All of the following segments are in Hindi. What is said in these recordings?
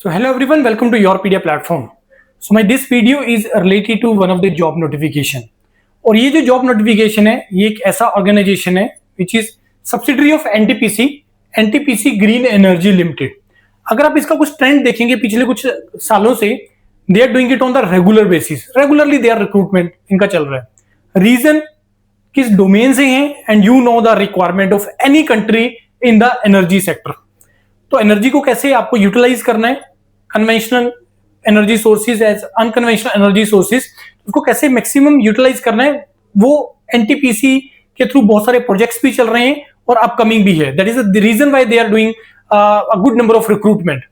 So hello everyone, welcome to Yourpedia platform. So my this video is related to one of the job notification. और ये जो जॉब नोटिफिकेशन है ये एक ऐसा ऑर्गेनाइजेशन है which is subsidiary of NTPC green energy limited. अगर आप इसका कुछ ट्रेंड देखेंगे पिछले कुछ सालों से, they are doing it on the regular basis. Regularly they are recruitment इनका चल रहा है. रीजन किस डोमेन से हैं and you know the requirement of any country in the energy sector. तो एनर्जी को कैसे आपको यूटिलाइज करना है, conventional energy sources as unconventional energy sources, उसको कैसे मैक्सिमम यूटिलाइज करना है, वो एनटीपीसी के थ्रू बहुत सारे प्रोजेक्ट्स भी चल रहे हैं और अपकमिंग भी है. That is the reason why they are doing a good number of recruitment.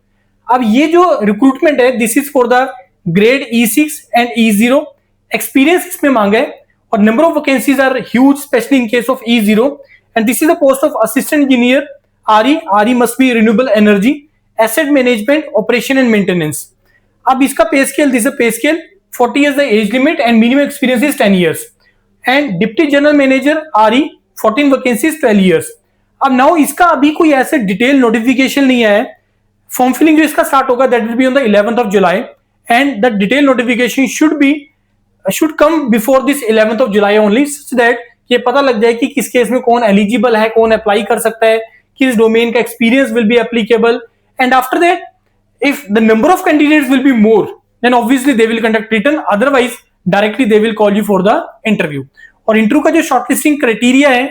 अब ये जो रिक्रूटमेंट है this is for the grade E6 and E0. Experience इसमें मांगा है और number of vacancies are huge specially in case of E0 and this is the post of assistant engineer RE must be renewable energy, asset management, operation and maintenance. अब इसका पे स्केल, दिस पे scale 40 years the age limit and minimum experience is 10 years. And deputy general manager RE 14 vacancies 12 years. अब नाउ इसका अभी कोई ऐसे डिटेल नोटिफिकेशन नहीं आया है. फॉर्म फिलिंग जो इसका स्टार्ट होगा that will be on the 11th of July and the detailed notification should come before this 11th of July only, such that ये पता लग जाए कि किस केस में कौन एलिजिबल है, कौन अप्लाई कर सकता है, किस डोमेन का experience will be applicable. And after that if the number of candidates will be more then obviously they will conduct written, otherwise directly they will call you for the interview. और इंटरव्यू का जो शॉर्टलिस्टिंग क्राइटेरिया है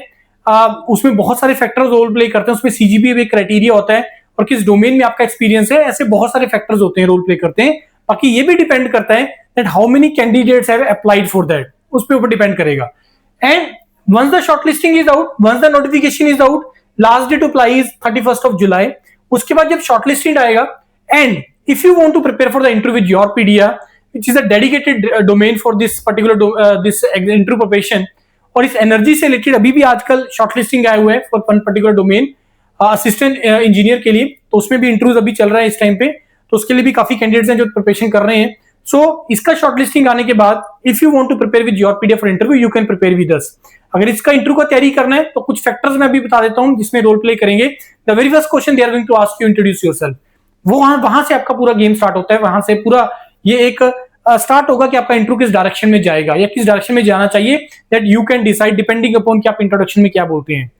उसमें बहुत सारे फैक्टर्स रोल प्ले करते हैं. उसमें सीजीपी भी क्राइटेरिया होता है और किस डोमेन में आपका एक्सपीरियंस है, ऐसे बहुत सारे फैक्टर्स होते हैं, रोल प्ले करते हैं. बाकी ये भी डिपेंड करता है that how many candidates have applied for that, उस पे ऊपर डिपेंड करेगा. And once the shortlisting is out, once the notification is out, last day to apply is 31st of July. उसके बाद जब shortlisting आएगा and if you want to prepare for the interview with Yourpedia, which is a dedicated domain for this particular this interview preparation, और इस एनर्जी से रिलेटेड अभी भी आजकल शॉर्टलिस्टिंग आए हुए हैं for one particular domain assistant engineer के लिए, तो उसमें भी इंटरव्यूज अभी चल रहा है इस टाइम पे, तो उसके लिए भी काफी कैंडिडेट्स हैं जो प्रिपरेशन कर रहे हैं. सो इसका शॉर्टलिस्टिंग आने के बाद if you want to prepare with Yourpedia for interview you can prepare with us. अगर इसका इंटरव्यू का तैयारी करना है तो कुछ फैक्टर्स मैं अभी बता देता हूं जिसमें रोल प्ले करेंगे. The very first question they are going to ask you introduce yourself. वो वहां से आपका पूरा गेम स्टार्ट होता है, वहां से पूरा ये एक स्टार्ट होगा कि आपका इंटरव्यू किस डायरेक्शन में जाएगा या किस डायरेक्शन में जाना चाहिए, that you can decide depending upon कि आप इंट्रोडक्शन में क्या बोलते हैं.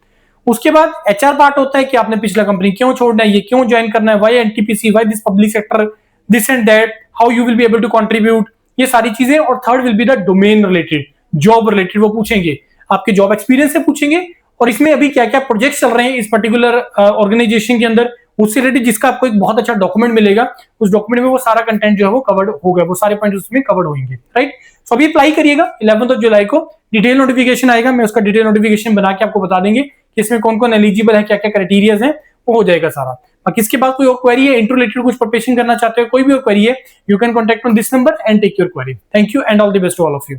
उसके बाद HR पार्ट होता है कि आपने पिछला कंपनी क्यों छोड़ना है, ये क्यों ज्वाइन करना है, why NTPC, why this public sector, this and that, how you will be able to contribute, ये सारी चीजें. और third will be the domain related, job related, वो पूछेंगे, आपके जॉब एक्सपीरियंस से पूछेंगे और इसमें अभी क्या क्या प्रोजेक्ट चल रहे हैं इस पर्टिकुलर ऑर्गेनाइजेशन के अंदर, उससे रिलेटेड जिसका आपको एक बहुत अच्छा डॉक्यूमेंट मिलेगा. उस डॉक्यूमेंट में वो सारा कंटेंट जो है वो कवर्ड होगा, वो सारे पॉइंट उसमें कवर्ड होंगे. राइट. सो अभी अप्लाई करिएगा. 11th of July को डिटेल नोटिफिकेशन आएगा, मैं उसका डिटेल नोटिफिकेशन बना के आपको बता देंगे कि इसमें कौन कौन एलिजिबल है, क्या क्या क्राइटेरियाज हैं, वो हो जाएगा सारा. बाकी इसके बाद कोई और क्वेरी है, इंटरव्यू रिलेटेड कुछ प्रिपरेशन करना चाहते हो, कोई भी और क्वेरी है, you can contact on this number and take your query. Thank you and all the best to all of you.